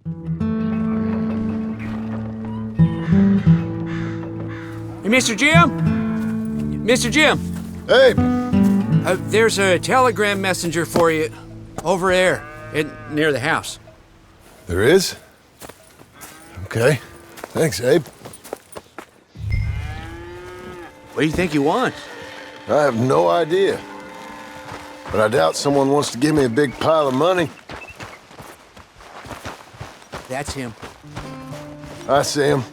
Hey, Mr. Jim? Mr. Jim? Hey! There's a telegram messenger for you over there near the house. There is? Okay. Thanks, Abe. What do you think you want? I have no idea. But I doubt someone wants to give me a big pile of money. That's him. I see him.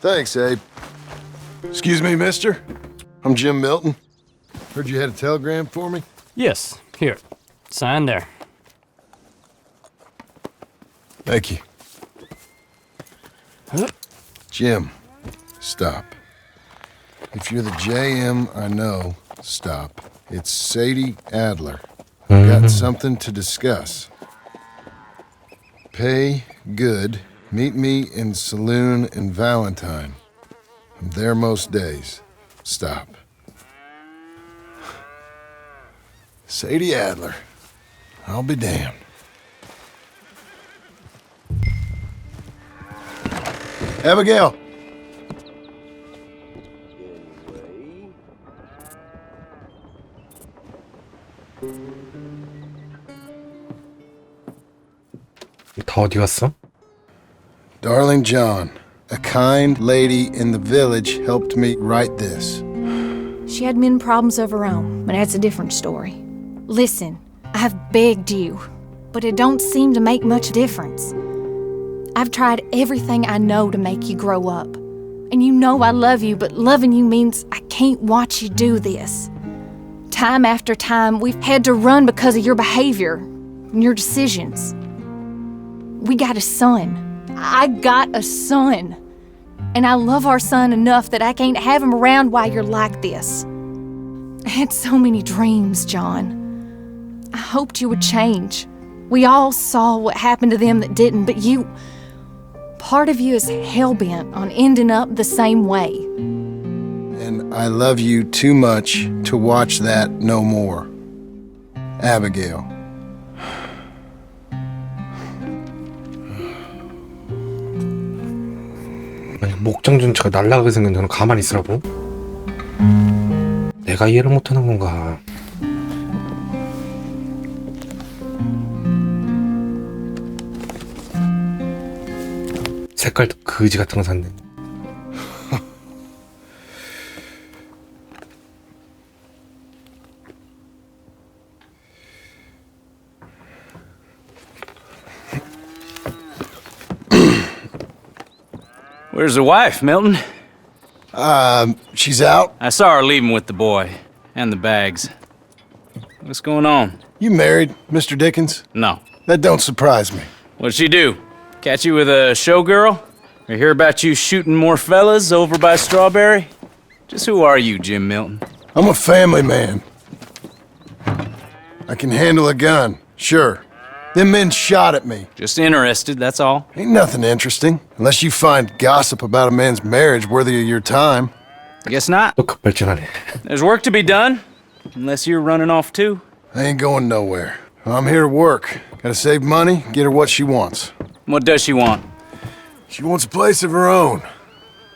Thanks, Abe. Excuse me, mister. I'm Jim Milton. Heard you had a telegram for me? Yes, here. Sign there. Thank you. Jim, stop. If you're the JM I know, stop. It's Sadie Adler. Got something to discuss. Pay good. Meet me in Saloon in Valentine. I'm there most days. Stop. Sadie Adler. I'll be damned. Abigail. 다 어디 갔어? Darling John, a kind lady in the village helped me write this. She had men problems of her own, but that's a different story. Listen, I've begged you, but it don't seem to make much difference. I've tried everything I know to make you grow up. And you know I love you, but loving you means I can't watch you do this. Time after time, we've had to run because of your behavior and your decisions. We got a son. I got a son. And I love our son enough that I can't have him around while you're like this. I had so many dreams, John. I hoped you would change. We all saw what happened to them that didn't, but you... Part of you is hell-bent on ending up the same way. And I love you too much to watch that no more. Abigail. 아니, 목장 전체가 날아가게 생긴 너는 가만히 있으라고? 내가 이해를 못하는 건가? 색깔도 거지 같은 거 샀네. Where's the wife, Milton? She's out. I saw her leaving with the boy and the bags. What's going on? You married, Mr. Dickens? No. That don't surprise me. What'd she do? Catch you with a showgirl? Or hear about you shooting more fellas over by Strawberry? Just who are you, Jim Milton? I'm a family man. I can handle a gun, sure. Them men shot at me. Just interested, that's all. Ain't nothing interesting, unless you find gossip about a man's marriage worthy of your time. Guess not. 또 급발진하네. There's work to be done. Unless you're running off too. I ain't going nowhere. I'm here to work. Gotta save money, get her what she wants. What does she want? She wants a place of her own.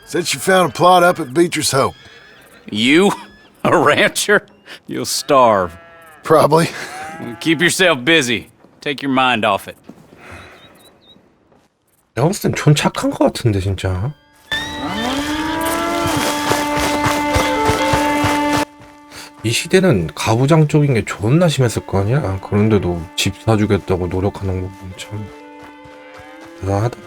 Said she found a plot up at Beecher's Hope. You? A rancher? You'll starve. Probably. Keep yourself busy. Take your mind off it. 내가 봤을 땐 전 착한 거 같은데 진짜. 이 시대는 가부장 쪽인 게 존나 심했을 거 아니야. 그런데도 집 사주겠다고 노력하는 거 보면 참 대단하다.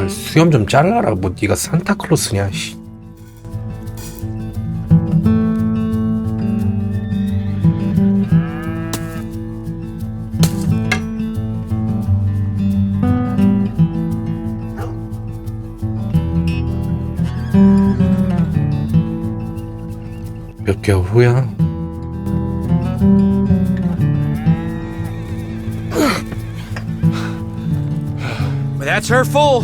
수염 좀 잘라라. 뭐 네가 산타클로스냐, 씨. 몇 개월 후야. But that's her full.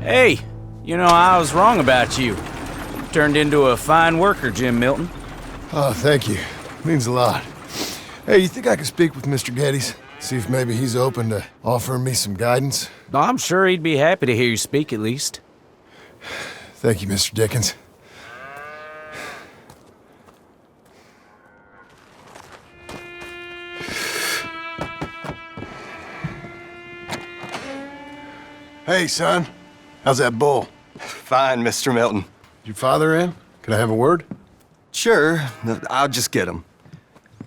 Hey, you know, I was wrong about you. Turned into a fine worker, Jim Milton. Oh, thank you. Means a lot. Hey, you think I could speak with Mr. Geddes? See if maybe he's open to offering me some guidance? I'm sure he'd be happy to hear you speak at least. Thank you, Mr. Dickens. Hey, son. How's that bull? Fine, Mr. Milton. Your father in? Can I have a word? Sure, I'll just get him.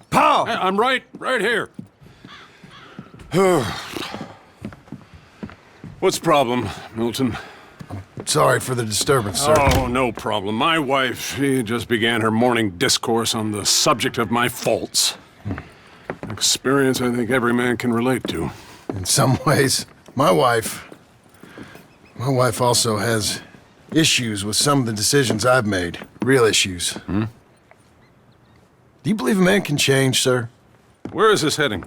Paul! I'm right here. What's the problem, Milton? Sorry for the disturbance, sir. Oh, no problem. My wife, she just began her morning discourse on the subject of my faults. Experience I think every man can relate to. In some ways, my wife also has issues with some of the decisions I've made. Real issues. Do you believe a man can change, sir? Where is this heading?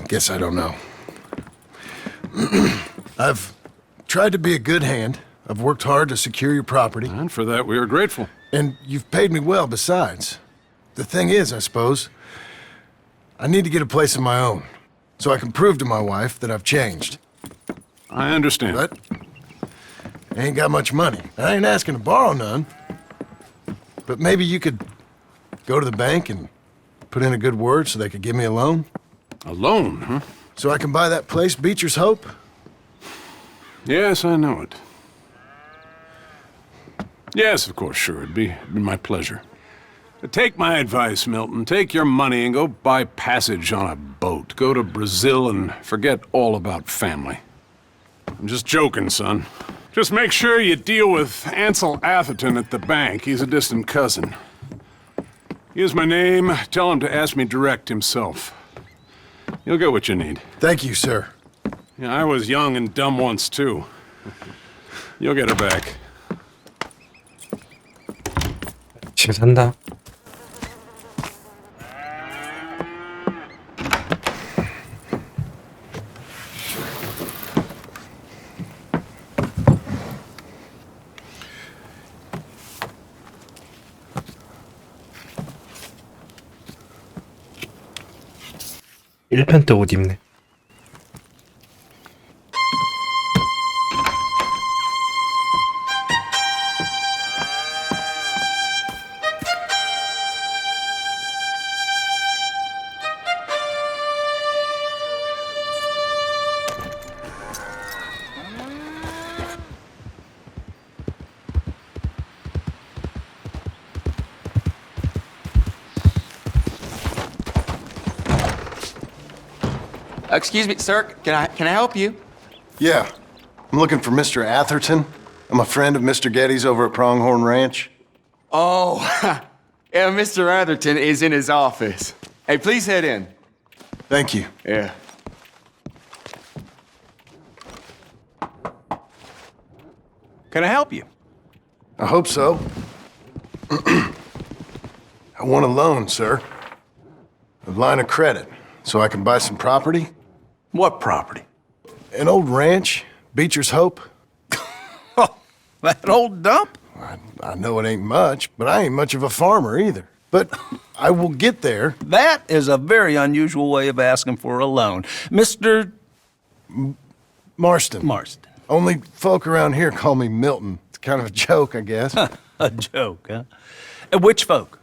Guess I don't know. I've tried to be a good hand. I've worked hard to secure your property. And for that, we are grateful. And you've paid me well besides. The thing is, I suppose, I need to get a place of my own, so I can prove to my wife that I've changed. I understand. But I ain't got much money. I ain't asking to borrow none. But maybe you could go to the bank and put in a good word so they could give me a loan? A loan, huh? So I can buy that place, Beecher's Hope? Yes, I know it. Yes, of course, sure. It'd be my pleasure. But take my advice, Milton. Take your money and go buy passage on a boat. Go to Brazil and forget all about family. I'm just joking, son. Just make sure you deal with Ansel Atherton at the bank. He's a distant cousin. Here's my name. Tell him to ask me direct himself. You'll get what you need. Thank you, sir. Yeah, I was young and dumb once, too. You'll get her back. 잘 산다. 일편 때 옷 입네. Excuse me, sir. Can I help you? Yeah. I'm looking for Mr. Atherton. I'm a friend of Mr. Geddes over at Pronghorn Ranch. Oh, yeah, Mr. Atherton is in his office. Hey, please head in. Thank you. Yeah. Can I help you? I hope so. I want a loan, sir. A line of credit, so I can buy some property. What property? An old ranch, Beecher's Hope. That old dump? I know it ain't much, but I ain't much of a farmer either. But I will get there. That is a very unusual way of asking for a loan. Mr. Marston. Marston. Only folk around here call me Milton. It's kind of a joke, I guess. A joke, huh? Which folk?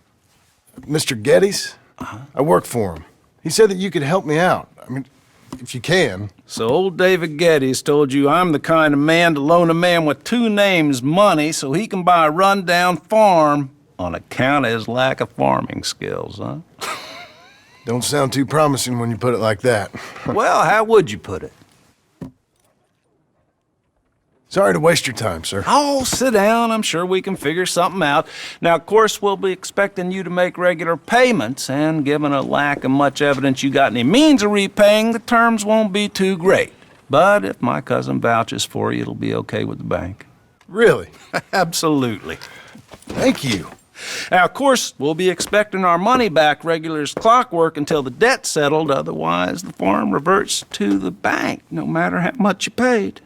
Mr. Geddes? I work for him. He said that you could help me out. I mean, if you can. So old David Geddes told you I'm the kind of man to loan a man with two names money so he can buy a rundown farm on account of his lack of farming skills, huh? Don't sound too promising when you put it like that. Well, how would you put it? Sorry to waste your time, sir. Oh, sit down. I'm sure we can figure something out. Now, of course, we'll be expecting you to make regular payments, and given a lack of much evidence you got any means of repaying, the terms won't be too great. But if my cousin vouches for you, it'll be okay with the bank. Really? Absolutely. Thank you. Now, of course, we'll be expecting our money back regular as clockwork until the debt's settled. Otherwise, the farm reverts to the bank, no matter how much you paid.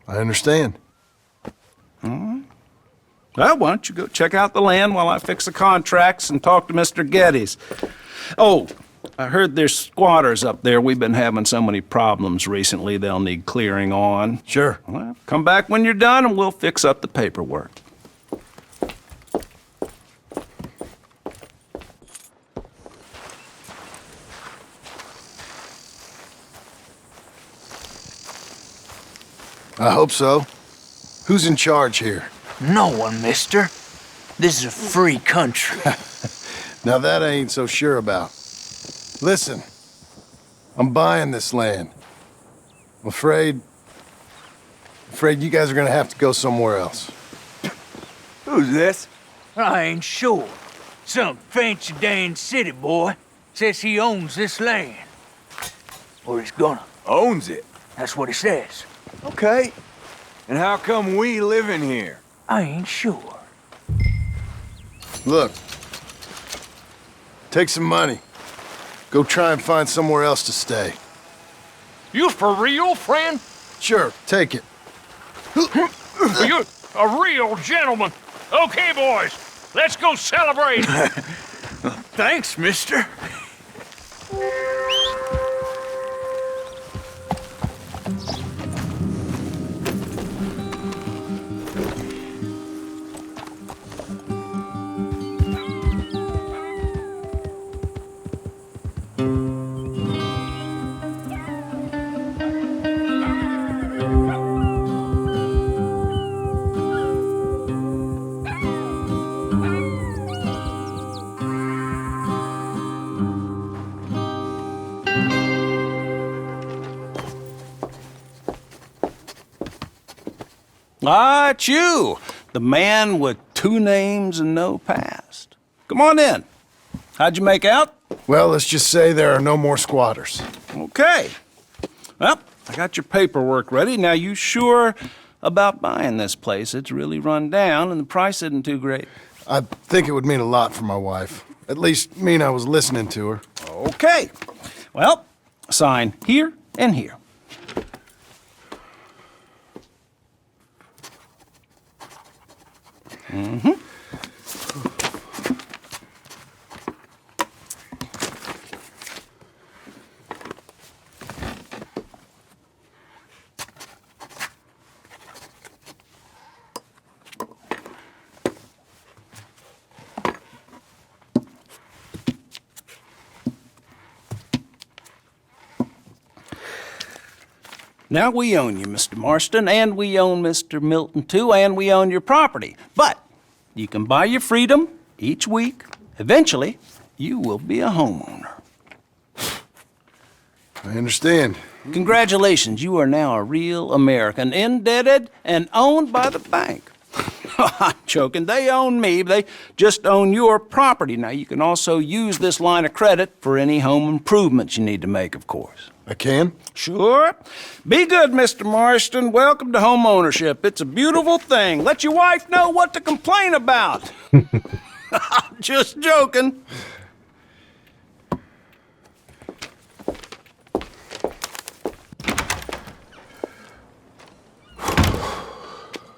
I understand. Well, why don't you go check out the land while I fix the contracts and talk to Mr. Geddes. Oh, I heard there's squatters up there. We've been having so many problems recently, they'll need clearing on. Sure. Well, come back when you're done and we'll fix up the paperwork. I hope so. Who's in charge here? No one, mister. This is a free country. Now that I ain't so sure about. Listen, I'm buying this land. I'm afraid you guys are gonna have to go somewhere else. Who's this? I ain't sure. Some fancy Dan city boy says he owns this land. Or he's gonna. Owns it. That's what he says. Okay. And how come we live in here? I ain't sure. Look, take some money. Go try and find somewhere else to stay. You for real, friend? Sure, take it. You're a real gentleman. Okay, boys, let's go celebrate. Thanks, mister. Ah, it's you, the man with 2 names and no past. Come on in. How'd you make out? Well, let's just say there are no more squatters. Okay. Well, I got your paperwork ready. Now, you sure about buying this place? It's really run down, and the price isn't too great. I think it would mean a lot for my wife. At least mean I was listening to her. Okay. Well, sign here and here. Mm-hmm. Now we own you, Mr. Marston, and we own Mr. Milton, too, and we own your property. But you can buy your freedom each week. Eventually, you will be a homeowner. I understand. Congratulations, you are now a real American, indebted and owned by the bank. I'm joking. They own me. They just own your property. Now, you can also use this line of credit for any home improvements you need to make, of course. I can? Sure. Be good, Mr. Marston. Welcome to home ownership. It's a beautiful thing. Let your wife know what to complain about. Just joking.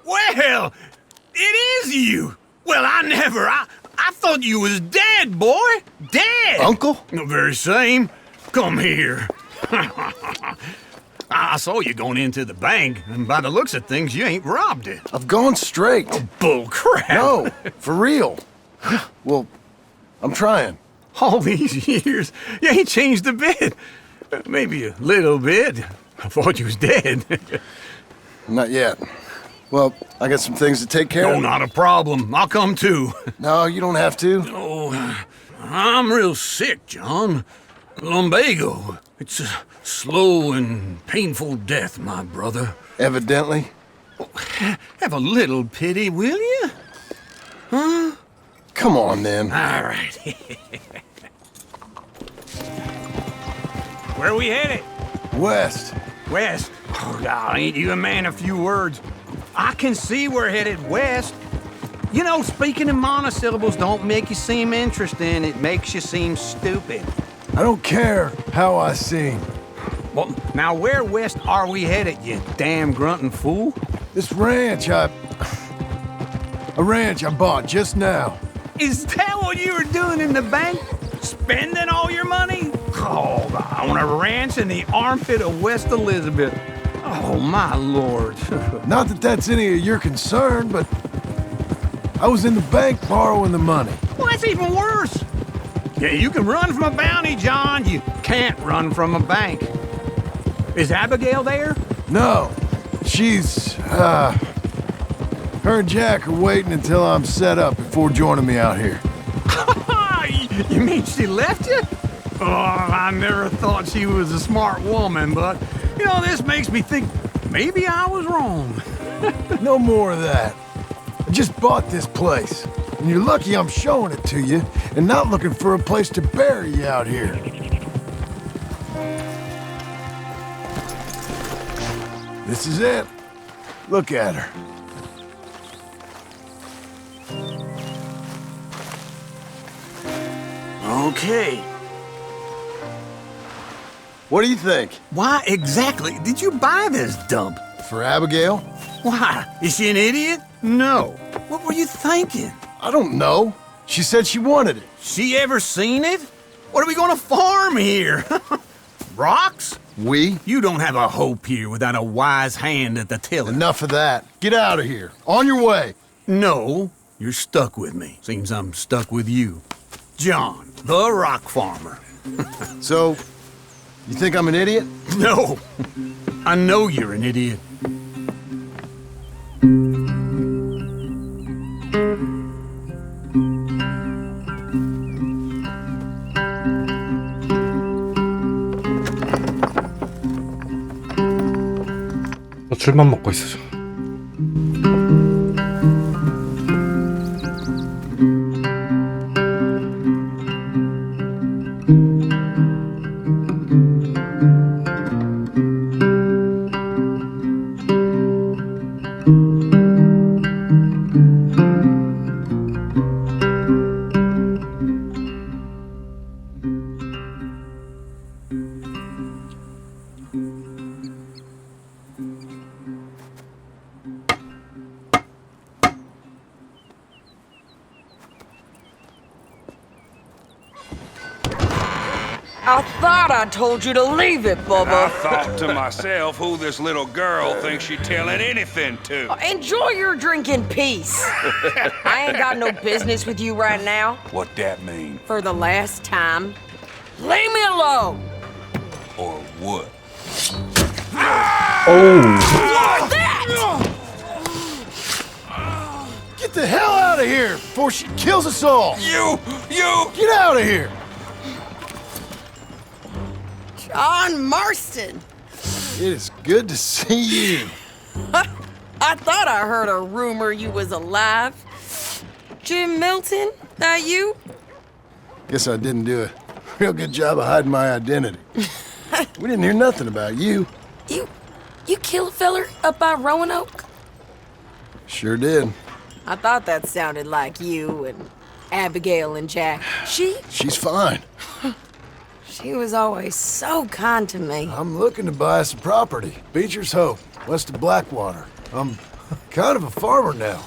Well, it is you. Well, I thought you was dead, boy. Dead. Uncle? The very same. Come here. I saw you going into the bank, and by the looks of things, you ain't robbed it. I've gone straight. Bull crap. No, for real. Well, I'm trying. All these years, you ain't changed a bit. Maybe a little bit. I thought you was dead. Not yet. Well, I got some things to take care No, of. not a problem. I'll come too. No, you don't have to. Oh, I'm real sick, John. Lumbago. It's a slow and painful death, my brother. Evidently. Have a little pity, will you? Huh? Come on, then. All right. Where are we headed? West. West. Oh, God, ain't you a man of few words? I can see we're headed west. You know, speaking in monosyllables don't make you seem interesting. It makes you seem stupid. I don't care how I seem. Well, now where west are we headed, you damn grunting fool? This ranch I bought just now. Is that what you were doing in the bank? Spending all your money? Oh, I want a ranch in the armpit of West Elizabeth. Oh, my lord. Not that that's any of your concern, but I was in the bank borrowing the money. Well, that's even worse. Yeah, you can run from a bounty, John. You can't run from a bank. Is Abigail there? No. She's, her and Jack are waiting until I'm set up before joining me out here. You mean she left you? Oh, I never thought she was a smart woman, but, you know, this makes me think maybe I was wrong. No more of that. I just bought this place, and you're lucky I'm showing it to you and not looking for a place to bury you out here. This is it. Look at her. Okay. What do you think? Why exactly did you buy this dump? For Abigail? Why? Is she an idiot? No. What were you thinking? I don't know. She said she wanted it. She ever seen it? What are we gonna farm here? Rocks? We? You don't have a hope here without a wise hand at the tiller. Enough of that. Get out of here. On your way. No, you're stuck with me. Seems I'm stuck with you. John, the rock farmer. So, you think I'm an idiot? No, I know you're an idiot. 술만 먹고 있어. I thought I told you to leave it, Bubba. I thought to myself who this little girl thinks she's telling anything to. Enjoy your drink in peace. I ain't got no business with you right now. What that mean? For the last time, leave me alone. Or what? What's that? Get the hell out of here before she kills us all! You! Get out of here! John Marston. It is good to see you. I thought I heard a rumor you was alive. Jim Milton, that you? Guess I didn't do a real good job of hiding my identity. We didn't hear nothing about you. You kill a feller up by Roanoke? Sure did. I thought that sounded like you and Abigail and Jack. She's fine. She was always so kind to me. I'm looking to buy some property. Beecher's Hope, west of Blackwater. I'm kind of a farmer now.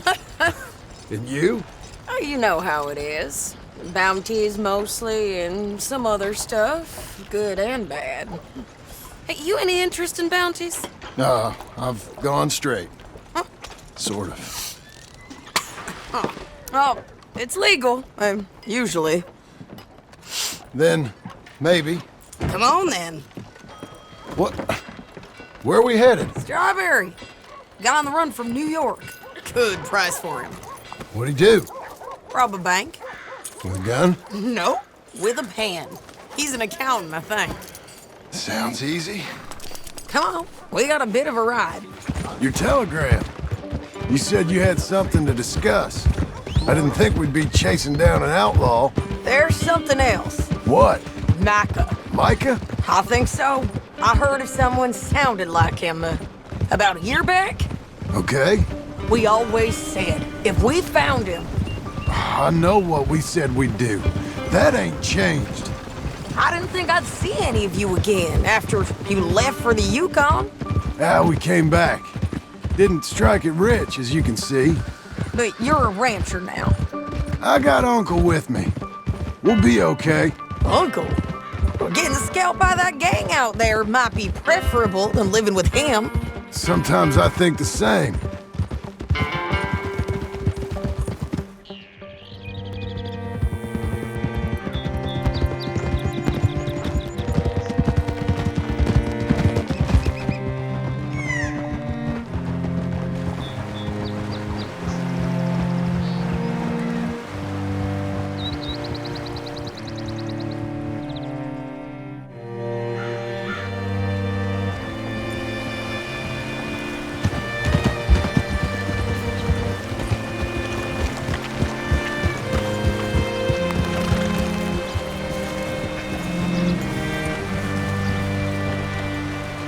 And you? Oh, you know how it is. Bounties mostly, and some other stuff, good and bad. Hey, you any interest in bounties? No, I've gone straight. Huh? Sort of. Huh. Oh, it's legal, usually. Then, maybe. Come on, then. What? Where are we headed? Strawberry. Got on the run from New York. Good price for him. What'd he do? Rob a bank. With a gun? No, with a pen. He's an accountant, I think. Sounds easy. Come on, we got a bit of a ride. Your telegram. You said you had something to discuss. I didn't think we'd be chasing down an outlaw. There's something else. What? Micah. Micah? I think so. I heard of someone sounded like him about a year back. Okay. We always said, if we found him... I know what we said we'd do. That ain't changed. I didn't think I'd see any of you again after you left for the Yukon. We came back. Didn't strike it rich, as you can see. But you're a rancher now. I got Uncle with me. We'll be okay. Uncle? Getting scalped by that gang out there might be preferable than living with him. Sometimes I think the same.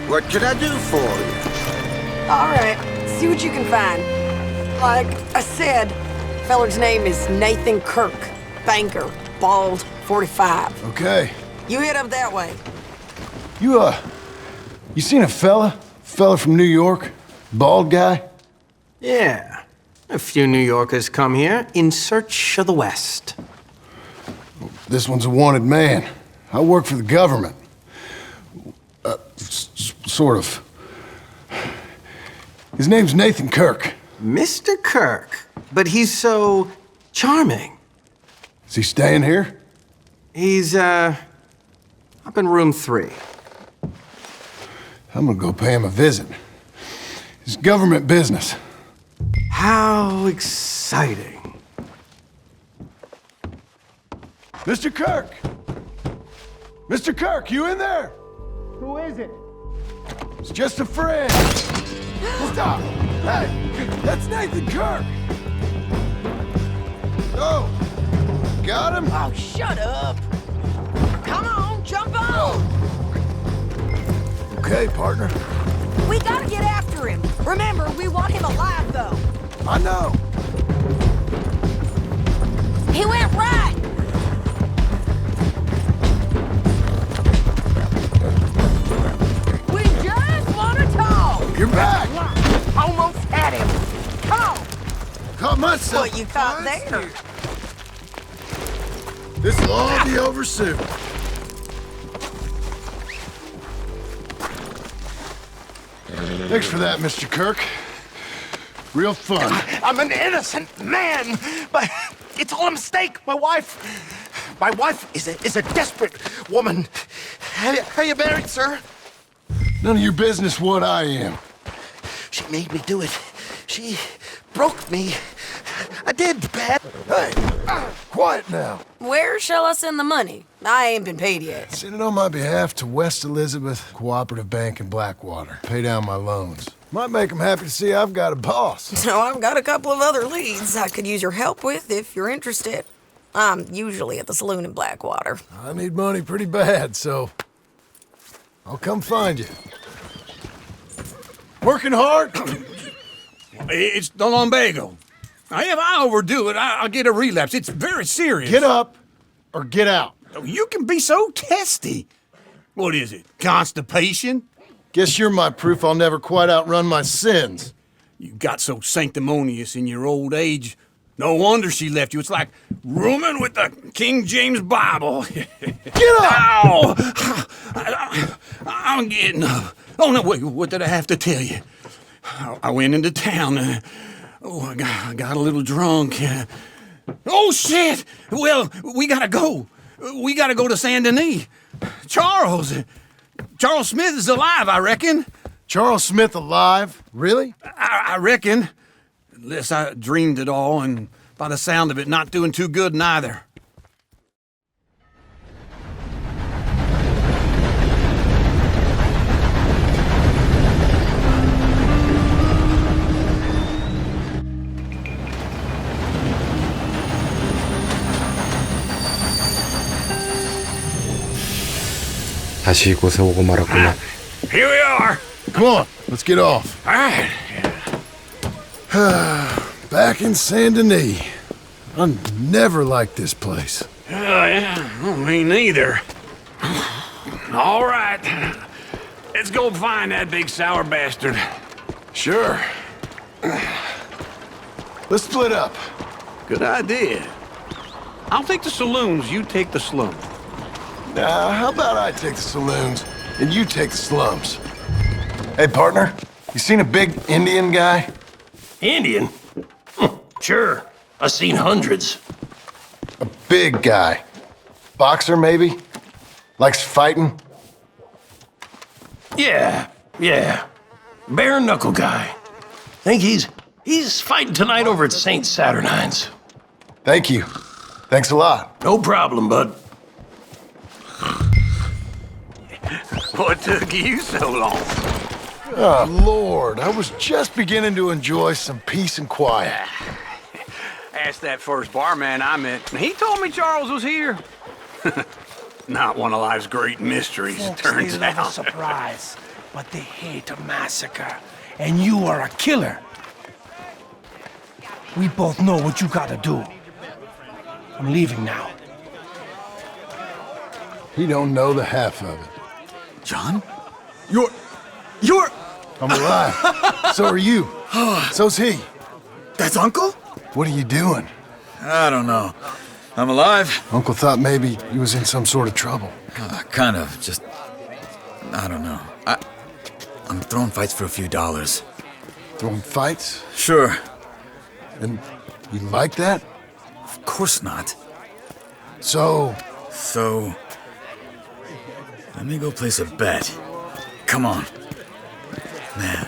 What can I do for you? All right, see what you can find. Like I said, feller's name is Nathan Kirk. Banker, bald, 45. Okay. You head up that way. You seen a fella? Fella from New York? Bald guy? Yeah. A few New Yorkers come here in search of the West. This one's a wanted man. I work for the government. Sort of. His name's Nathan Kirk. Mr. Kirk? But he's so charming. Is he staying here? He's, up in room 3. I'm gonna go pay him a visit. It's government business. How exciting. Mr. Kirk! Mr. Kirk, you in there? Who is it? It's just a friend. Stop! Hey, that's Nathan Kirk! Oh, got him? Oh, shut up. Come on, jump on. Okay, partner. We gotta get after him. Remember, we want him alive, though. I know. He went right. We just want to talk. You're back. Almost had him. Come on. Caught myself. What you caught there? This'll all be over soon. Thanks for that, Mr. Kirk. Real fun. I'm an innocent man, but it's all a mistake. My wife is a desperate woman. Are you married, sir? None of your business what I am. She made me do it. She broke me. I did, Pat. Hey, quiet now. Where shall I send the money? I ain't been paid yet. Send it on my behalf to West Elizabeth Cooperative Bank in Blackwater. Pay down my loans. Might make them happy to see I've got a boss. So I've got a couple of other leads I could use your help with if you're interested. I'm usually at the saloon in Blackwater. I need money pretty bad, so I'll come find you. Working hard? It's the lumbago. Now, if I overdo it, I'll get a relapse. It's very serious. Get up or get out. You can be so testy. What is it, constipation? Guess you're my proof I'll never quite outrun my sins. You got so sanctimonious in your old age. No wonder she left you. It's like rooming with the King James Bible. Get up! Ow! I'm getting up. Oh, no, wait, what did I have to tell you? I went into town. I got a little drunk. Oh, shit! Well, we gotta go. We gotta go to Saint Denis. Charles Smith is alive, I reckon. Charles Smith alive? Really? I reckon. Unless I dreamed it all, and by the sound of it, not doing too good neither. 다시 이곳에 오고 말았구나. Here we are. Come on, let's get off. All right. Back in Saint Denis. I never liked this place. Yeah, well, me neither. All right. Let's go find that big sour bastard. Sure. Let's split up. Good idea. I'll take the saloons, you take the slum. Now, how about I take the saloons and you take the slums? Hey, partner, you seen a big Indian guy? Indian? Sure. I've seen hundreds. A big guy. Boxer, maybe? Likes fighting? Yeah. Bare knuckle guy. Think he's fighting tonight over at St. Saturnine's. Thank you. Thanks a lot. No problem, bud. What took you so long? Oh, Lord, I was just beginning to enjoy some peace and quiet. Asked that first barman I met. He told me Charles was here. Not one of life's great mysteries, Folks, turns they love a out. surprise, but they hate a massacre. And you are a killer. We both know what you gotta do. I'm leaving now. He don't know the half of it. John? You're... I'm alive. So are you. So's he. That's Uncle? What are you doing? I don't know. I'm alive. Uncle thought maybe he was in some sort of trouble. Kind of. Just... I don't know. I'm throwing fights for a few dollars. Throwing fights? Sure. And you like that? Of course not. So... Let me go place a bet. Come on. Man,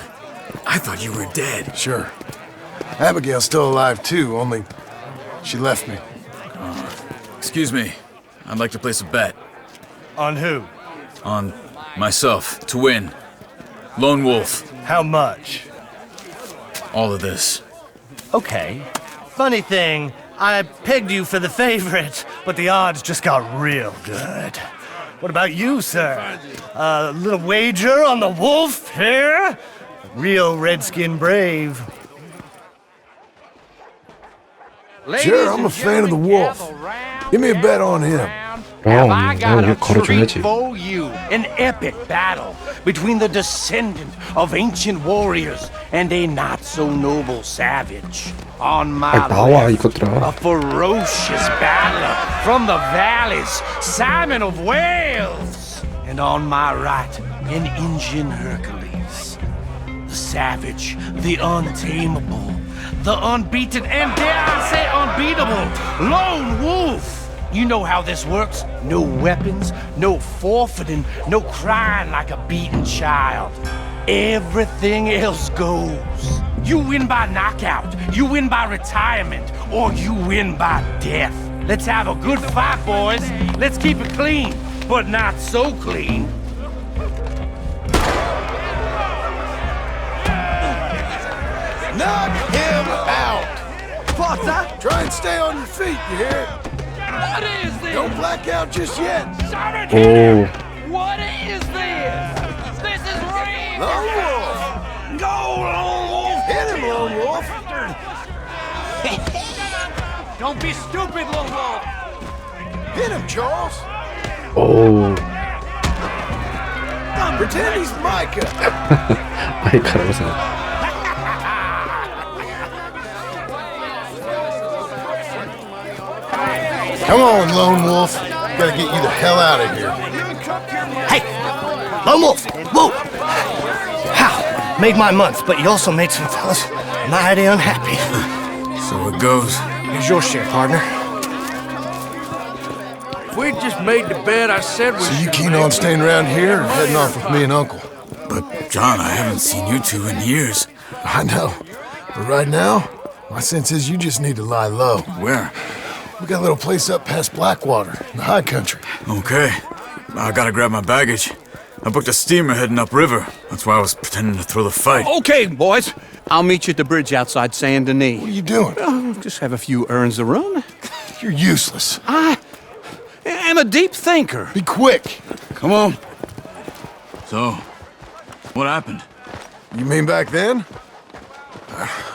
I thought you were dead. Sure. Abigail's still alive too, only she left me. Excuse me. I'd like to place a bet. On who? On myself, to win. Lone Wolf. How much? All of this. Okay. Funny thing, I pegged you for the favorite, but the odds just got real good. What about you, sir? A little wager on the wolf here? Real redskin brave. Sure, I'm a fan of the wolf. Give me a bet on him. I got a 걸어줘야지. treat for you. An epic battle between the descendant of ancient warriors and a not-so-noble savage. On my 나와, left, 이것들아. a ferocious battler from the valleys, Simon of Wales. And on my right, an Indian Hercules. The savage, the untamable, the unbeaten, and dare I say unbeatable, Lone Wolf. You know how this works. No weapons, no forfeiting, no crying like a beaten child. Everything else goes. You win by knockout, you win by retirement, or you win by death. Let's have a good fight, boys. Let's keep it clean, but not so clean. Knock him out! Potter! Try and stay on your feet, you hear? What is this? Don't black out just yet. 오, What is this? This is real! Lone Wolf! Go, Lone Wolf! Hit him, Lone Wolf! Don't be stupid, Lone Wolf! Hit him, Charles! 오. Pretend he's Micah! 마이크라고 생각. Come on, Lone Wolf. Gotta get you the hell out of here. Hey! Lone Wolf! Whoa! How? Made my month, but you also made some fellas mighty unhappy. So it goes. Here's your share, partner. If we'd just made the bet I said we So you keen on staying around here or heading off with me and Uncle? But, John, I haven't seen you two in years. I know. But right now, my sense is you just need to lie low. Where? We got a little place up past Blackwater, in the high country. Okay. I gotta grab my baggage. I booked a steamer heading upriver. That's why I was pretending to throw the fight. Okay, boys. I'll meet you at the bridge outside Saint Denis. What are you doing? Just have a few errands to run. You're useless. I am a deep thinker. Be quick. Come on. So, what happened? You mean back then?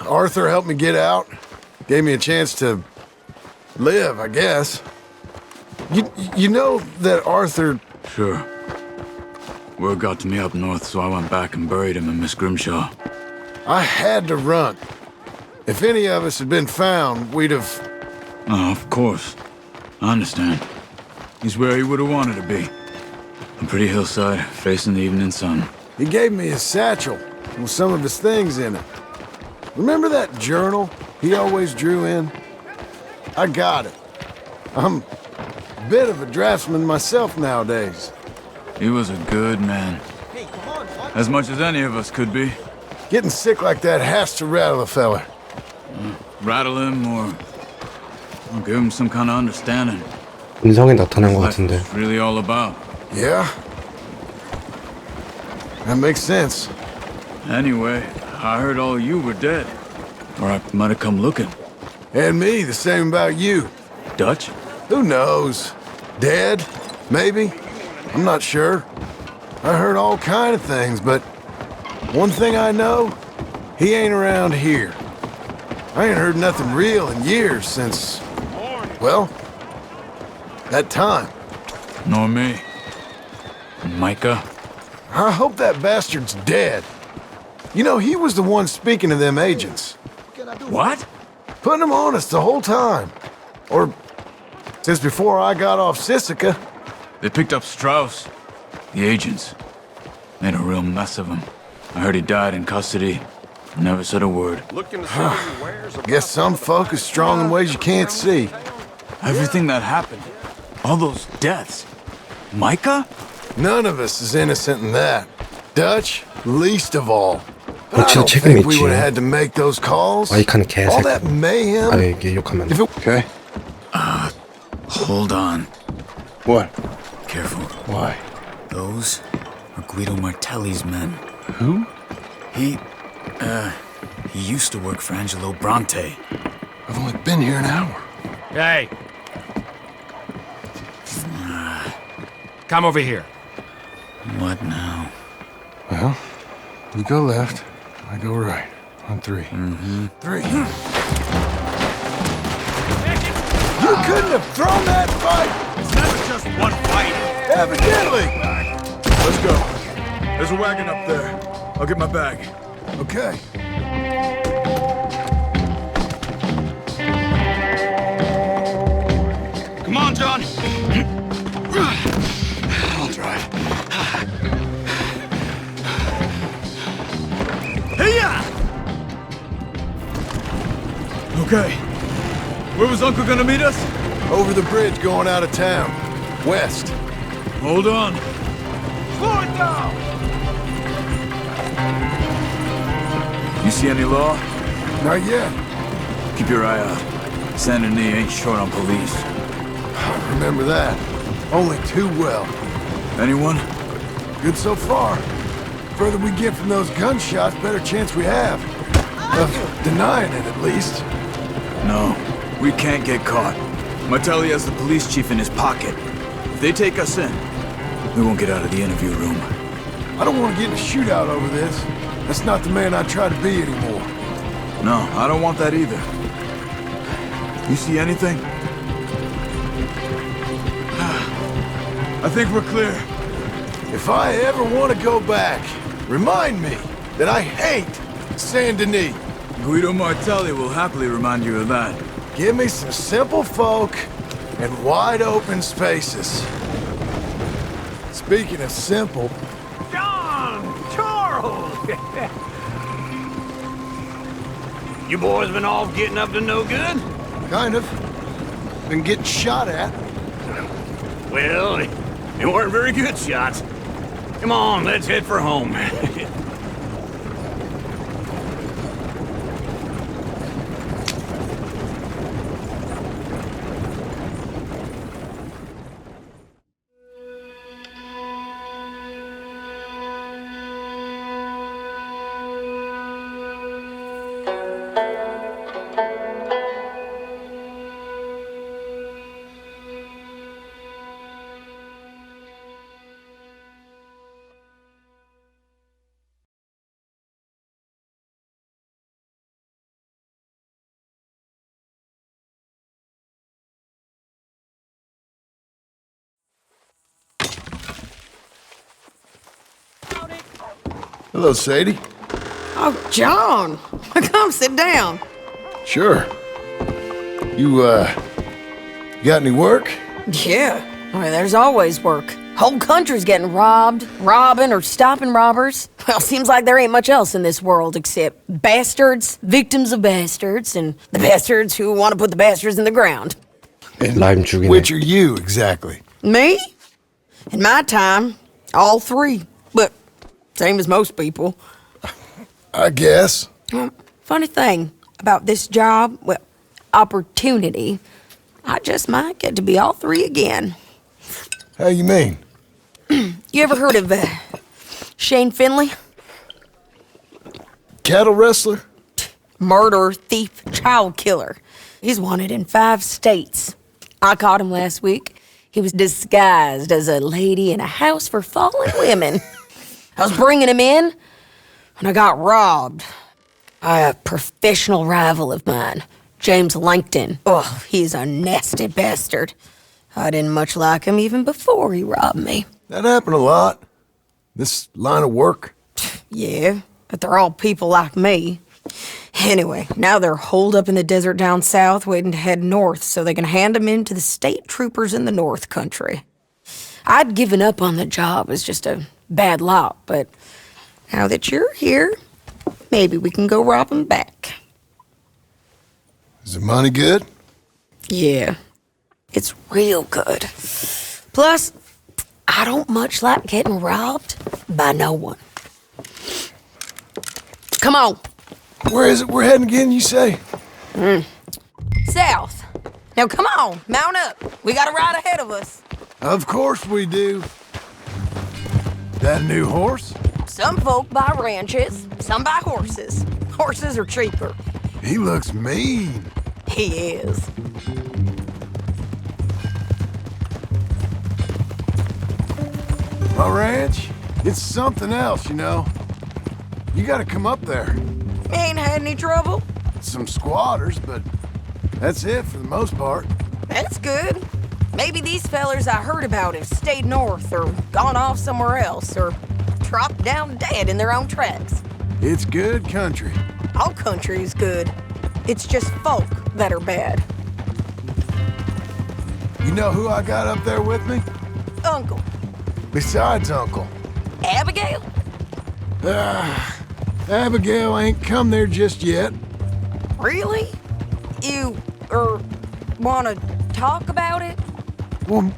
Arthur helped me get out. Gave me a chance to live, I guess. You know that Arthur... Sure. Word got to me up north, so I went back and buried him in Miss Grimshaw. I had to run. If any of us had been found, we'd have... Oh, of course. I understand. He's where he would have wanted to be. A pretty hillside, facing the evening sun. He gave me his satchel with some of his things in it. Remember that journal he always drew in? I got it. I'm a bit of a draftsman myself nowadays. He was a good man. As much as any of us could be. Getting sick like that has to rattle a fella. Rattle him or give him some kind of understanding. 인성이 나타난 것 같은데. What's really all about. Yeah. That makes sense. Anyway, I heard all you were dead. Or I might have come looking. And me, the same about you. Dutch? Who knows? Dead? Maybe? I'm not sure. I heard all kind of things, but one thing I know, he ain't around here. I ain't heard nothing real in years since, well, that time. Nor me. Micah? I hope that bastard's dead. You know, he was the one speaking to them agents. What? Putting them on us the whole time. Or since before I got off Sisika. They picked up Strauss. The agents. Made a real mess of him. I heard he died in custody. Never said a word. Guess some folk is strong in ways you can't see. Everything that happened. All those deaths. Micah? None of us is innocent in that. Dutch, least of all. But I 그렇지, don't 책임이 think we 있지. would have had to make those calls. 마이카는 All 개새끼. that mayhem. 아이게 욕하면. Okay. Hold on. What? Careful. Why? Those are Guido Martelli's men. Who? He used to work for Angelo Bronte. I've only been here an hour. Hey! Come over here. What now? Well, you go left, I go right. On three. Mm-hmm. 3. You couldn't have thrown that fight! It's never just one fight. Evidently! Let's go. There's a wagon up there. I'll get my bag. Okay. Come on, John. I'll drive. Hey-ya! Okay. Where was Uncle gonna meet us? Over the bridge going out of town. West. Hold on. Slow it down! You see any law? Not yet. Keep your eye out. Saint Denis ain't short on police. I remember that. Only too well. Anyone? Good so far. Further we get from those gunshots, better chance we have. Of denying it, at least. No. We can't get caught. Martelli has the police chief in his pocket. If they take us in, we won't get out of the interview room. I don't want to get in a shootout over this. That's not the man I try to be anymore. No, I don't want that either. You see anything? I think we're clear. If I ever want to go back, remind me that I hate Saint Denis. Guido Martelli will happily remind you of that. Give me some simple folk and wide open spaces. Speaking of simple, John! Charles! You boys been off getting up to no good? kind of. Been getting shot at. Well, they weren't very good shots. Come on, let's head for home. Hello, Sadie. Oh, John. Come sit down. Sure. You got any work? Yeah. I mean, there's always work. Whole country's getting robbed, robbing, or stopping robbers. Well, seems like there ain't much else in this world except bastards, victims of bastards, and the bastards who want to put the bastards in the ground. And which are you, exactly? Me? In my time, all three. But same as most people. I guess. Funny thing about this job, well, opportunity, I just might get to be all three again. How you mean? You ever heard of Shane Finley? Cattle wrestler? Murderer, thief, child killer. He's wanted in 5 states. I caught him last week. He was disguised as a lady in a house for fallen women. I was bringing him in when I got robbed by a professional rival of mine, James Langton. Oh, he's a nasty bastard. I didn't much like him even before he robbed me. That happened a lot. This line of work. Yeah, but they're all people like me. Anyway, now they're holed up in the desert down south waiting to head north so they can hand them in to the state troopers in the north country. I'd given up on the job as just a bad lot, but now that you're here, maybe we can go rob them back. Is the money good? Yeah, it's real good. Plus, I don't much like getting robbed by no one. Come on. Where is it we're heading again, you say? South. Now come on, mount up. We got a ride ahead of us. Of course we do. That new horse? Some folk buy ranches, some buy horses. Horses are cheaper. He looks mean. He is. My ranch, it's something else, you know. You gotta come up there. Ain't had any trouble? Some squatters, but that's it for the most part. That's good. Maybe these fellers I heard about have stayed north or gone off somewhere else or dropped down dead in their own tracks. It's good country. All country is good. It's just folk that are bad. You know who I got up there with me? Uncle. Besides Uncle. Abigail? Abigail ain't come there just yet. Really? You, wanna talk about it? Well,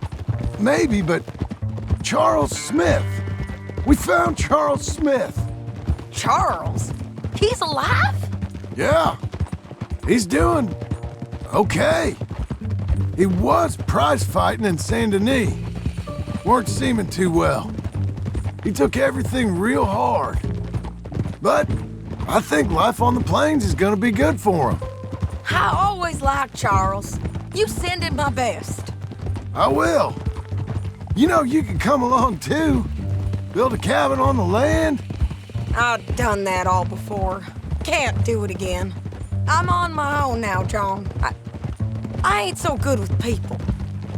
maybe, but Charles Smith. We found Charles Smith. Charles? He's alive? Yeah. He's doing okay. He was prize fighting in Saint Denis. Weren't seeming too well. He took everything real hard. But I think life on the plains is gonna be good for him. I always liked Charles. You send him my best. I will. You know, you can come along too. Build a cabin on the land. I've done that all before. Can't do it again. I'm on my own now, John. I ain't so good with people.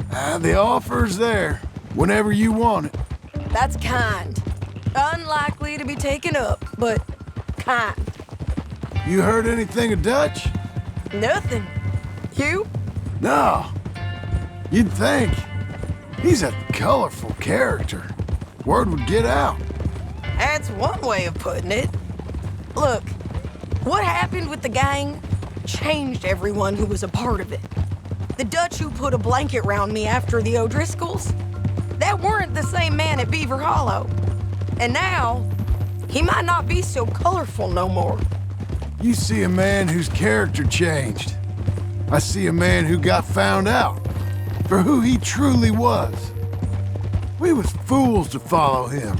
The offer's there, whenever you want it. That's kind. Unlikely to be taken up, but kind. You heard anything of Dutch? Nothing. You? No. You'd think. He's a colorful character. Word would get out. That's one way of putting it. Look, what happened with the gang changed everyone who was a part of it. The Dutch who put a blanket round me after the O'Driscolls, that weren't the same man at Beaver Hollow. And now, he might not be so colorful no more. You see a man whose character changed. I see a man who got found out for who he truly was. We was fools to follow him.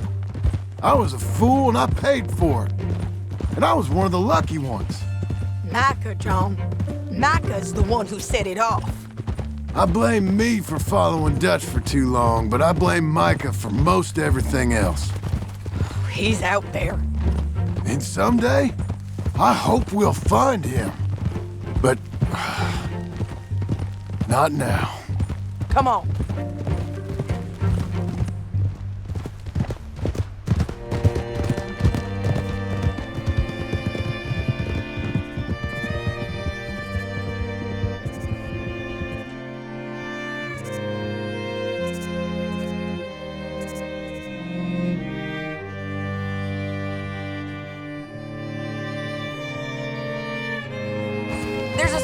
I was a fool and I paid for it. And I was one of the lucky ones. Micah, John. Micah's the one who set it off. I blame me for following Dutch for too long, but I blame Micah for most everything else. He's out there. And someday, I hope we'll find him. But not now. Come on.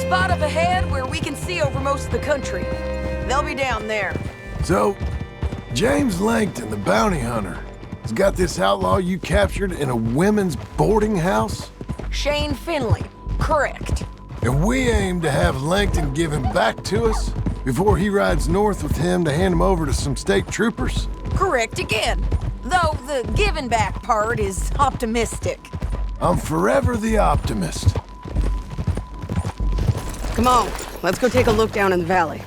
spot up ahead where we can see over most of the country. They'll be down there. So, James Langton, the bounty hunter, has got this outlaw you captured in a women's boarding house? Shane Finley. Correct. And we aim to have Langton give him back to us before he rides north with him to hand him over to some state troopers? Correct again. Though the giving back part is optimistic. I'm forever the optimist. Come on, let's go take a look down in the valley.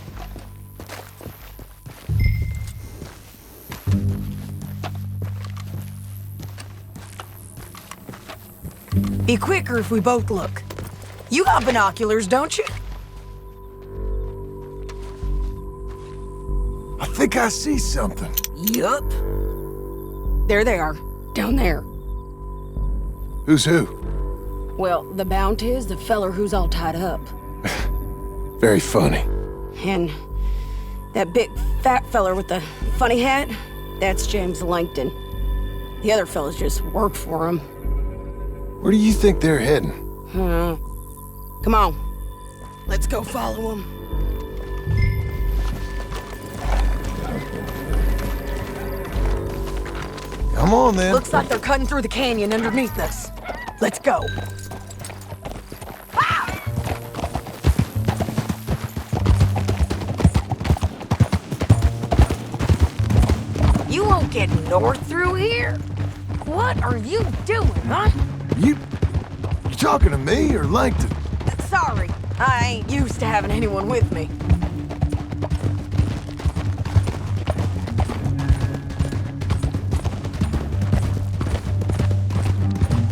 Be quicker if we both look. You got binoculars, don't you? I think I see something. Yup. There they are, down there. Who's who? Well, the bounty is the feller who's all tied up. Very funny. And that big fat feller with the funny hat, that's James Langton. The other fellas just work for him. Where do you think they're heading? Come on, let's go follow him. Come on, then. Looks like they're cutting through the canyon underneath us. Let's go. You won't get north through here? What are you doing, huh? You talking to me or Langton? Sorry, I ain't used to having anyone with me.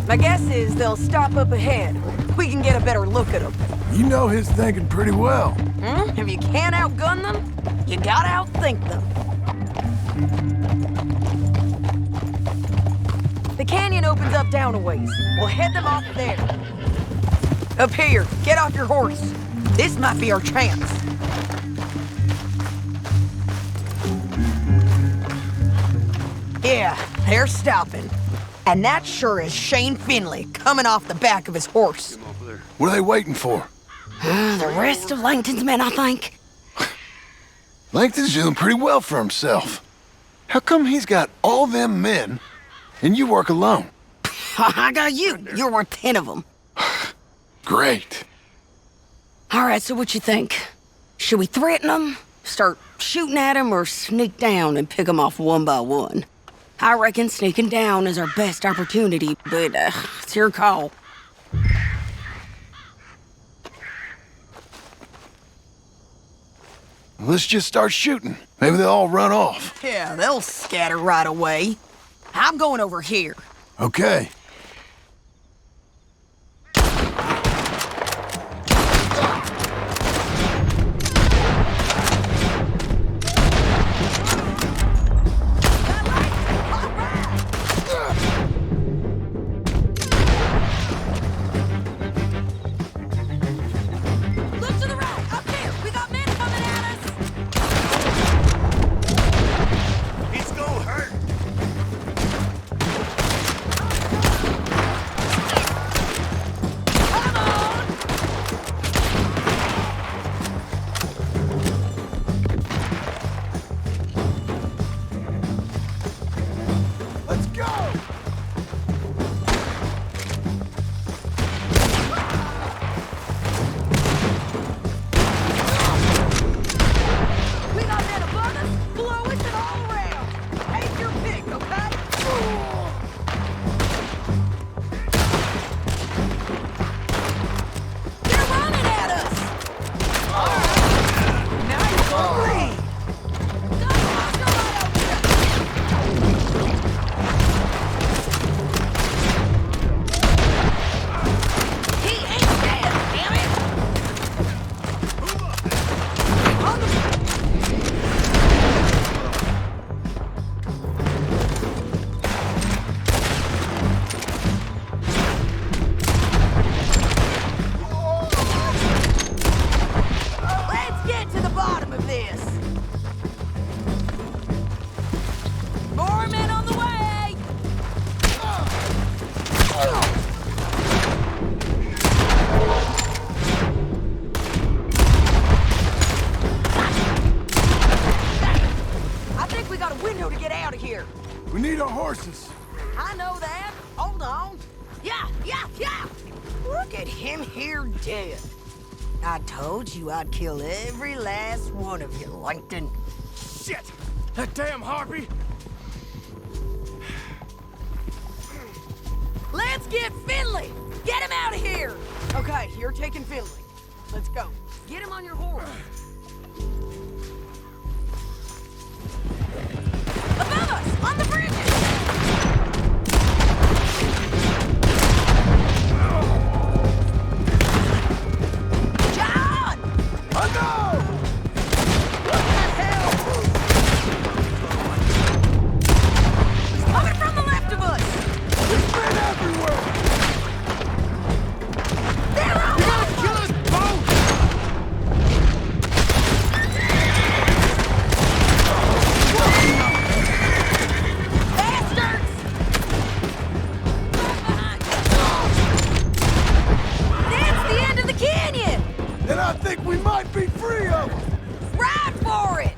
My guess is they'll stop up ahead. We can get a better look at them. You know his thinking pretty well. If you can't outgun them, you gotta outthink them. The canyon opens up down a ways. We'll head them off there. Up here, get off your horse. This might be our chance. Yeah, they're stopping. And that sure is Shane Finley coming off the back of his horse. What are they waiting for? The rest of Langton's men, I think. Langton's doing pretty well for himself. How come he's got all them men and you work alone? I got you. You're worth 10 of them. Great. All right, so what you think? Should we threaten them, start shooting at them, or sneak down and pick them off one by one? I reckon sneaking down is our best opportunity, but it's your call. Let's just start shooting. Maybe they'll all run off. Yeah, they'll scatter right away. I'm going over here. Okay. I know that. Hold on. Yeah. Look at him here dead. I told you I'd kill every last one of you, Langton. Shit! That damn harpy! Let's get Finley! Get him out of here! Okay, you're taking Finley. Let's go. Get him on your horse. Above us! On the bridges! John! Oh no! What the hell? He's coming from the left of us! There's men everywhere! They're on! You're gonna kill us both! Bastards! That's the end of the canyon! Then I think we might be free of them! Ride for it!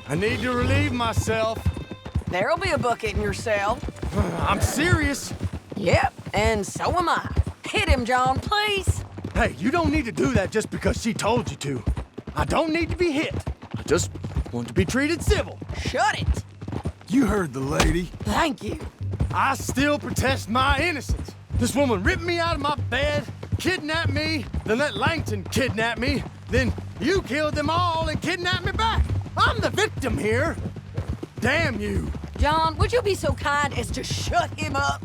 I need to relieve myself. There'll be a bucket in your cell. I'm serious. Yep, and so am I. Hit him, John, please. Hey, you don't need to do that just because she told you to. I don't need to be hit. I just want to be treated civil. Shut it. You heard the lady. Thank you. I still protest my innocence. This woman ripped me out of my bed, kidnapped me, then let Langton kidnap me, then you killed them all and kidnapped me back. I'm the victim here. Damn you. John, would you be so kind as to shut him up?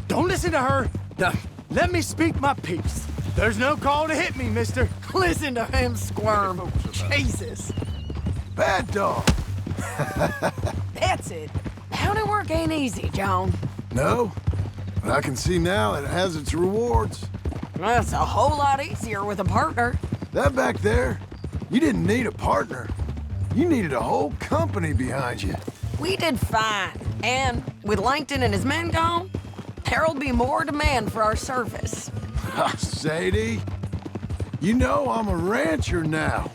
Don't listen to her. Now, let me speak my piece. There's no call to hit me, mister. Listen to him squirm. Jesus. Bad dog. That's it. Bounty work ain't easy, John. No, but I can see now it has its rewards. That's a whole lot easier with a partner. That back there, you didn't need a partner. You needed a whole company behind you. We did fine. And with Langton and his men gone, there'll be more demand for our service. Sadie, you know I'm a rancher now.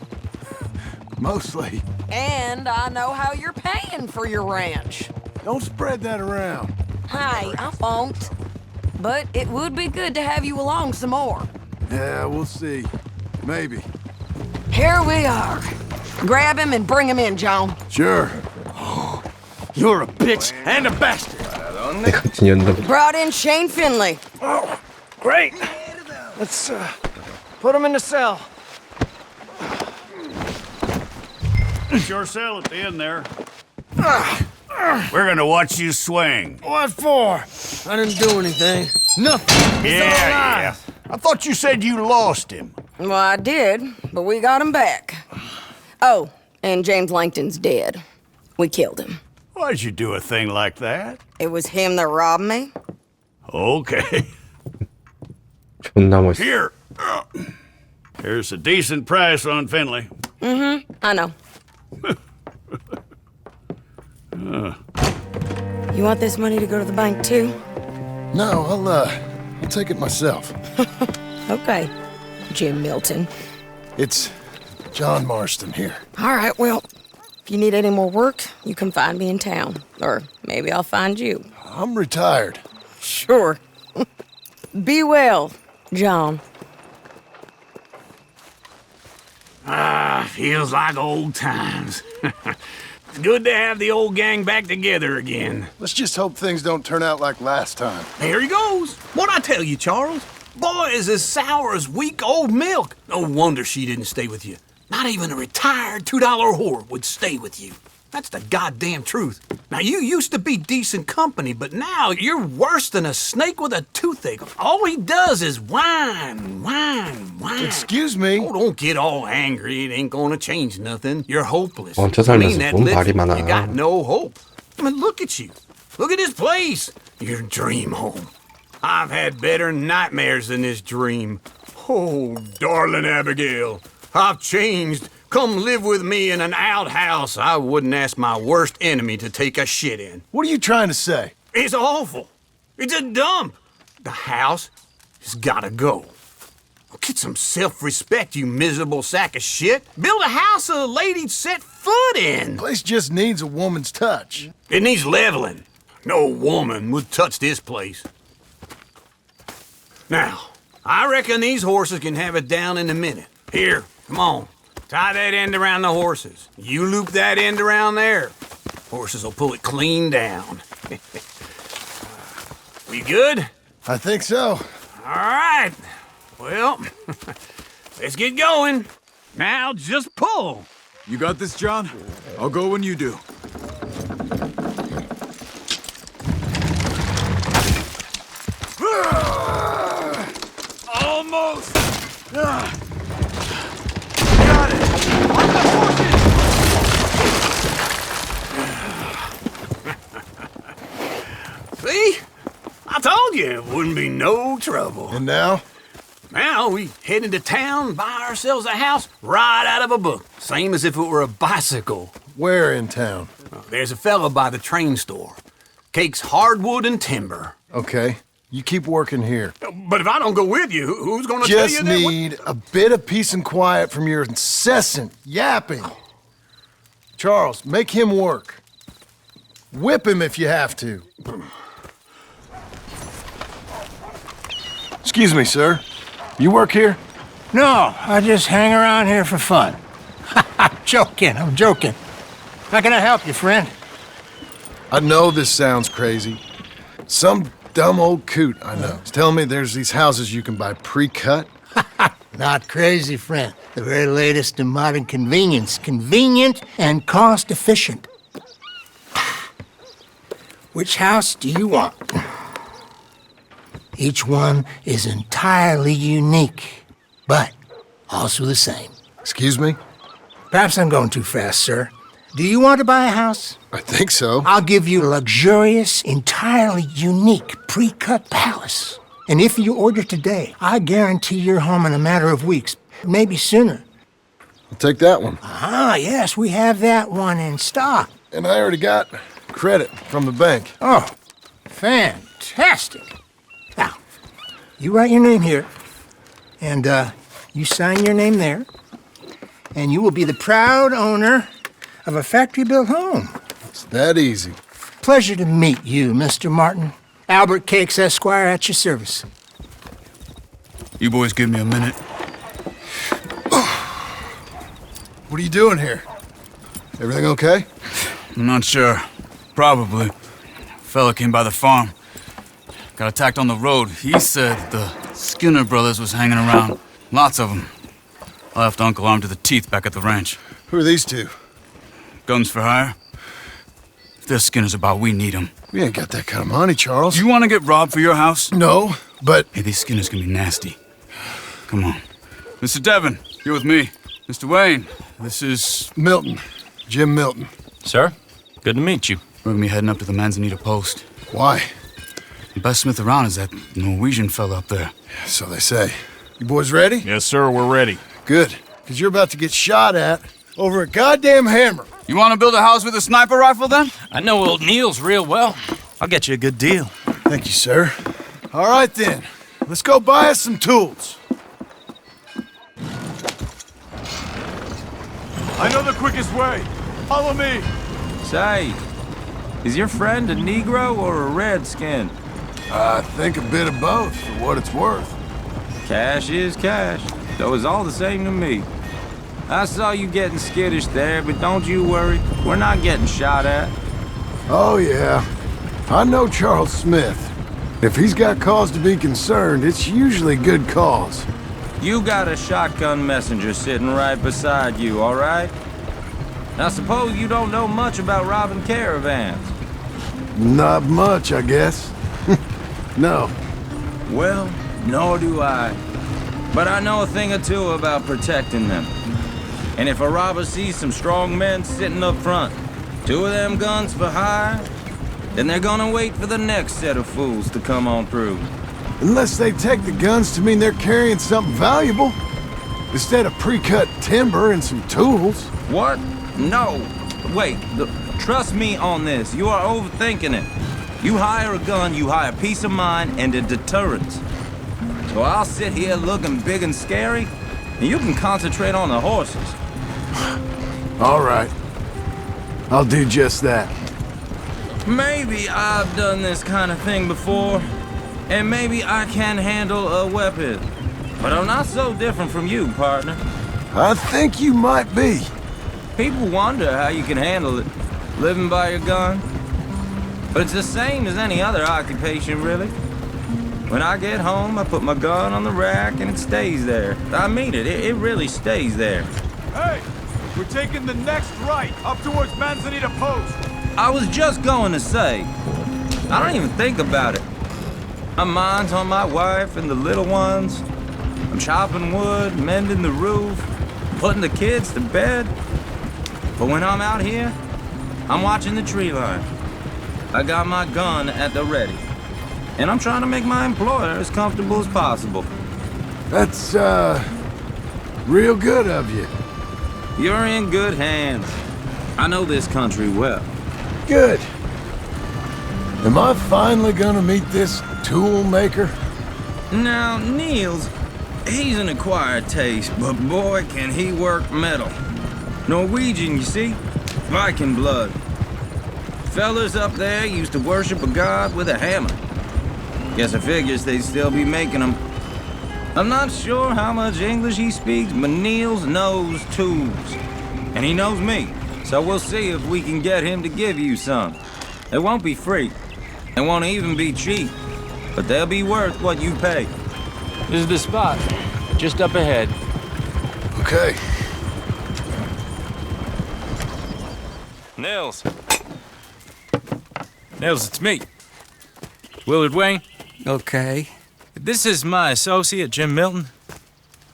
Mostly. And I know how you're paying for your ranch. Don't spread that around. Hey, I won't. But it would be good to have you along some more. Yeah, we'll see. Maybe. Here we are. Grab him and bring him in, John. Sure. You're a bitch and a bastard. 같은 연답. Brought in Shane Finley. Oh, great. Let's put him in the cell. It's your cell at the end there. We're gonna watch you swing. What for? I didn't do anything. Nothing. He's all alive. I thought you said you lost him. Well, I did, but we got him back. Oh, and James Langton's dead. We killed him. Why'd you do a thing like that? It was him that robbed me. Okay. 존나 멋있어. Here. Here's a decent price on Finley. Mm-hmm, I know. You want this money to go to the bank, too? No, I'll take it myself. Okay, Jim Milton. It's John Marston here. All right, well, if you need any more work, you can find me in town. Or maybe I'll find you. I'm retired. Sure. Be well, John. Feels like old times. It's good to have the old gang back together again. Let's just hope things don't turn out like last time. Here he goes. What'd I tell you, Charles? Boy is as sour as week-old milk. No wonder she didn't stay with you. Not even a retired $2 whore would stay with you. That's the goddamn truth. Now, you used to be decent company, but now you're worse than a snake with a toothache. All he does is whine. Excuse me? Oh, don't get all angry. It ain't gonna change nothing. You're hopeless. 얹혀 I mean 살면서 that 돈 발이 literally. 많아. You got no hope. I mean, look at you. Look at this place. Your dream home. I've had better nightmares than this dream. Oh, darling Abigail, I've changed. Come live with me in an outhouse I wouldn't ask my worst enemy to take a shit in. What are you trying to say? It's awful. It's a dump. The house has gotta go. Get some self-respect, you miserable sack of shit. Build a house a lady'd set foot in. Place just needs a woman's touch. It needs leveling. No woman would touch this place. Now, I reckon these horses can have it down in a minute. Here, come on. Tie that end around the horses. You loop that end around there. Horses will pull it clean down. We good? I think so. All right. Well, let's get going. Now just pull. You got this, John? I'll go when you do. Almost. Got it. On the horses. See? I told you it wouldn't be no trouble. And now? Now we head into town, buy ourselves a house right out of a book. Same as if it were a bicycle. Where in town? There's a fella by the train store. Cakes hardwood and timber. Okay. You keep working here. But if I don't go with you, who's gonna tell you Just that? need a bit of peace and quiet from your incessant yapping. Charles, make him work. Whip him if you have to. Excuse me, sir. You work here? No, I just hang around here for fun. I'm joking. How can I help you, friend? I know this sounds crazy. Some dumb old coot I know is telling me there's these houses you can buy pre-cut. Not crazy, friend. The very latest in modern convenience. Convenient and cost-efficient. Which house do you want? Each one is entirely unique, but also the same. Excuse me? Perhaps I'm going too fast, sir. Do you want to buy a house? I think so. I'll give you a luxurious, entirely unique pre-cut palace. And if you order today, I guarantee you're home in a matter of weeks, maybe sooner. I'll take that one. Ah, yes, we have that one in stock. And I already got credit from the bank. Oh, fantastic. Now, you write your name here, and you sign your name there, and you will be the proud owner of a factory-built home. It's that easy. Pleasure to meet you, Mr. Martin. Albert Cakes, Esquire, at your service. You boys give me a minute. What are you doing here? Everything okay? I'm not sure. Probably. Fella came by the farm. Got attacked on the road. He said the Skinner brothers was hanging around. Lots of them. I left Uncle armed to the teeth back at the ranch. Who are these two? Guns for hire? If they're Skinner's about, we need them. We ain't got that kind of money, Charles. You want to get robbed for your house? No, but... Hey, these Skinners can be nasty. Come on. Mr. Devon, you're with me. Mr. Wayne, this is... Milton. Jim Milton. Sir, good to meet you. We're gonna be heading up to the Manzanita post. Why? The best smith around is that Norwegian fella up there. So they say. You boys ready? Yes, sir, we're ready. Good, because you're about to get shot at over a goddamn hammer. You want to build a house with a sniper rifle, then? I know old Neil's real well. I'll get you a good deal. Thank you, sir. All right, then. Let's go buy us some tools. I know the quickest way. Follow me. Say, is your friend a Negro or a Redskin? I think a bit of both, for what it's worth. Cash is cash, though it's all the same to me. I saw you getting skittish there, but don't you worry. We're not getting shot at. Oh, yeah. I know Charles Smith. If he's got cause to be concerned, it's usually good cause. You got a shotgun messenger sitting right beside you, all right? I suppose you don't know much about robbing caravans. Not much, I guess. No. Well, nor do I. But I know a thing or two about protecting them. And if a robber sees some strong men sitting up front, 2 of them guns for hire, then they're gonna wait for the next set of fools to come on through. Unless they take the guns to mean they're carrying something valuable. Instead of pre-cut timber and some tools. What? No. Wait, trust me on this. You are overthinking it. You hire a gun, you hire peace of mind and a deterrent. So I'll sit here looking big and scary, and you can concentrate on the horses. All right. I'll do just that. Maybe I've done this kind of thing before, and maybe I can handle a weapon. But I'm not so different from you, partner. I think you might be. People wonder how you can handle it, living by your gun. But it's the same as any other occupation, really. When I get home, I put my gun on the rack and it stays there. I mean it, it really stays there. Hey! We're taking the next right, up towards Manzanita Post. I was just going to say, I don't even think about it. My mind's on my wife and the little ones. I'm chopping wood, mending the roof, putting the kids to bed. But when I'm out here, I'm watching the tree line. I got my gun at the ready. And I'm trying to make my employer as comfortable as possible. That's, real good of you. You're in good hands. I know this country well. Good. Am I finally gonna meet this tool maker? Now, Niels, he's an acquired taste, but boy, can he work metal. Norwegian, you see? Viking blood. Fellas up there used to worship a god with a hammer. Guess I figures they'd still be making them. I'm not sure how much English he speaks, but Niels knows tools. And he knows me, so we'll see if we can get him to give you some. It won't be free. It won't even be cheap. But they'll be worth what you pay. This is the spot, just up ahead. Okay. Nils. Nils, it's me. Willard Wayne. Okay. This is my associate, Jim Milton.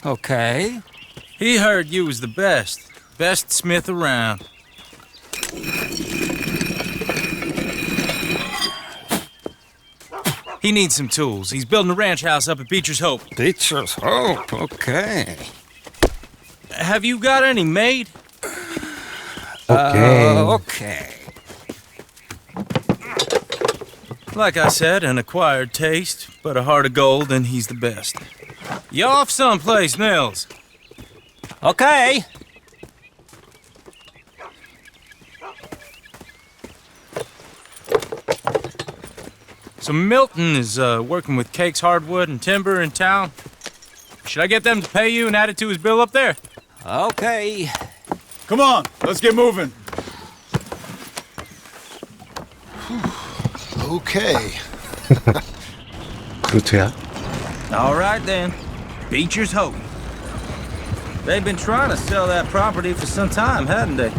Okay. He heard you was the best smith around. He needs some tools. He's building a ranch house up at Beecher's Hope. Beecher's Hope, okay. Have you got any made? Okay. Okay. Like I said, an acquired taste, but a heart of gold, and he's the best. You off someplace, Nils? Okay. So Milton is working with Cake's Hardwood and Timber in town. Should I get them to pay you and add it to his bill up there? Okay. Come on, let's get moving. Okay. 루트야. All right then. Beecher's Hope. They've been trying to sell that property for some time, hadn't they?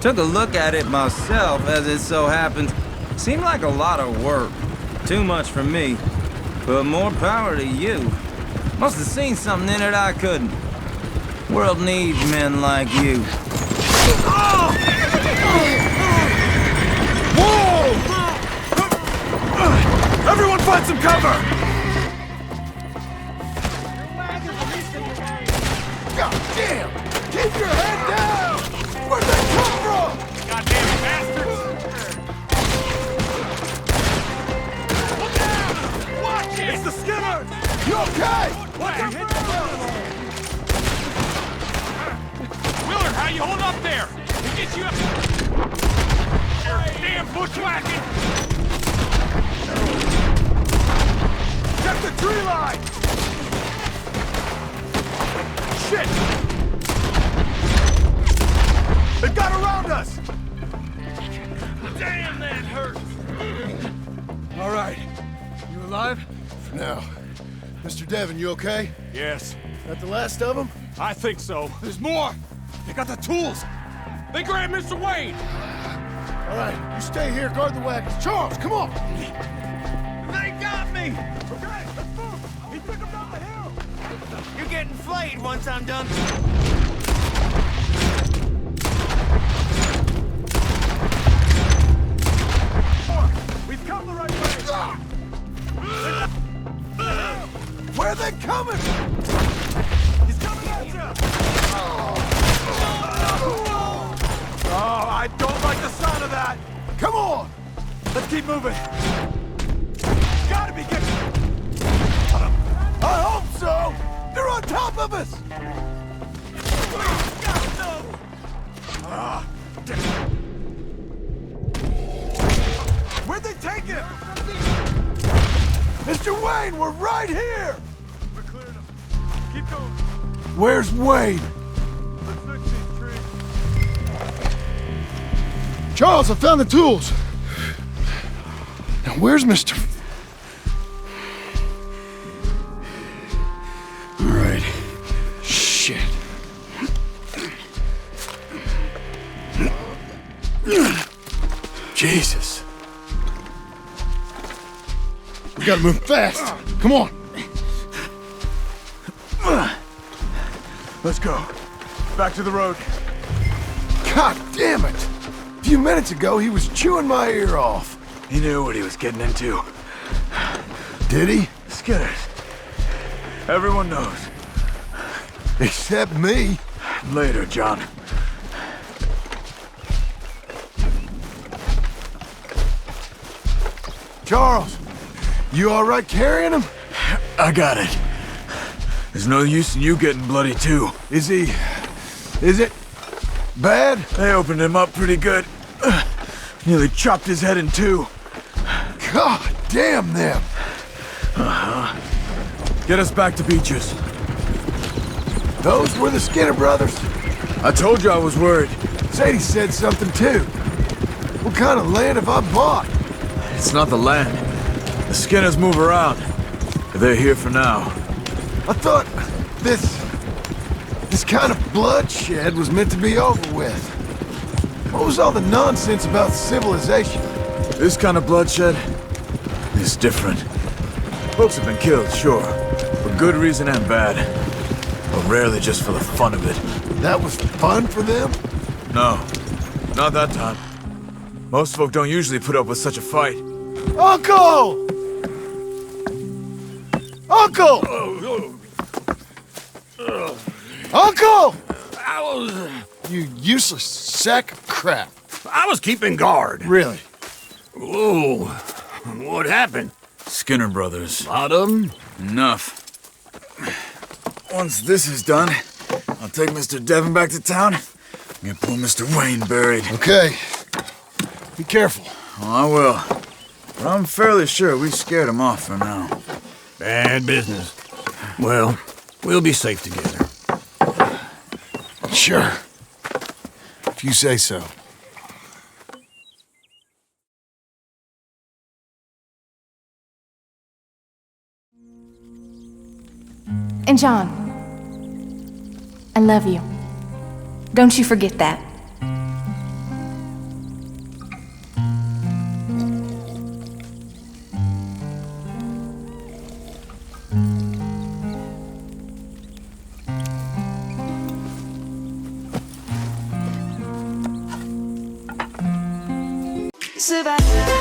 Took a look at it myself, as it so happened. Seemed like a lot of work. Too much for me. But more power to you. Must have seen something in it I couldn't. World needs men like you. Whoa! Everyone find some cover! God damn! Keep your head down! Where'd they come from? Goddamn bastards! Look out! Watch it! It's the Skinner! You okay? What? Willard, how you hold up there? We get you up. Damn bushwhacking! Check the tree line! Shit! They've got around us! Damn, that hurts! All right. You alive? For now. Mr. Devon, you okay? Yes. That the last of them? I think so. There's more! They got the tools! They grabbed Mr. Wayne! All right, you stay here, guard the wagons. Charles, come on! They got me! Okay, let's move! He took him down the hill! You're getting flayed once I'm done. We've come the right way! Where are they coming? He's coming at you! Oh, I don't like the sound of that! Come on! Let's keep moving! Gotta be getting... I hope so! They're on top of us! Where'd they take him? Mr. Wayne, we're right here! We're clearing them. Keep going. Where's Wayne? Let's search these trees. Charles, I found the tools. Now, where's Mr. All right. Shit. Jesus. We gotta move fast. Come on. Let's go. Back to the road. God damn it! A few minutes ago, he was chewing my ear off. He knew what he was getting into. Did he? Skinners. Everyone knows. Except me. Later, John. Charles, you all right carrying him? I got it. There's no use in you getting bloody too. Is it bad? They opened him up pretty good. Nearly chopped his head in two. God damn them. Uh-huh. Get us back to Beaches. Those were the Skinner brothers. I told you I was worried. Sadie said something too. What kind of land have I bought? It's not the land. The Skinners move around. They're here for now. I thought this kind of bloodshed was meant to be over with. What was all the nonsense about civilization? This kind of bloodshed is different. Folks have been killed, sure, for good reason and bad, but rarely just for the fun of it. That was fun for them? No, not that time. Most folk don't usually put up with such a fight. Uncle! Uncle! Uncle! You useless sack of crap. I was keeping guard. Really? Whoa. What happened? Skinner brothers. Lot of them? Enough. Once this is done, I'll take Mr. Devon back to town and get poor Mr. Wayne buried. Okay. Be careful. Oh, I will. But I'm fairly sure we scared him off for now. Bad business. Well, we'll be safe together. Sure. If you say so. And John, I love you. Don't you forget that. Survive.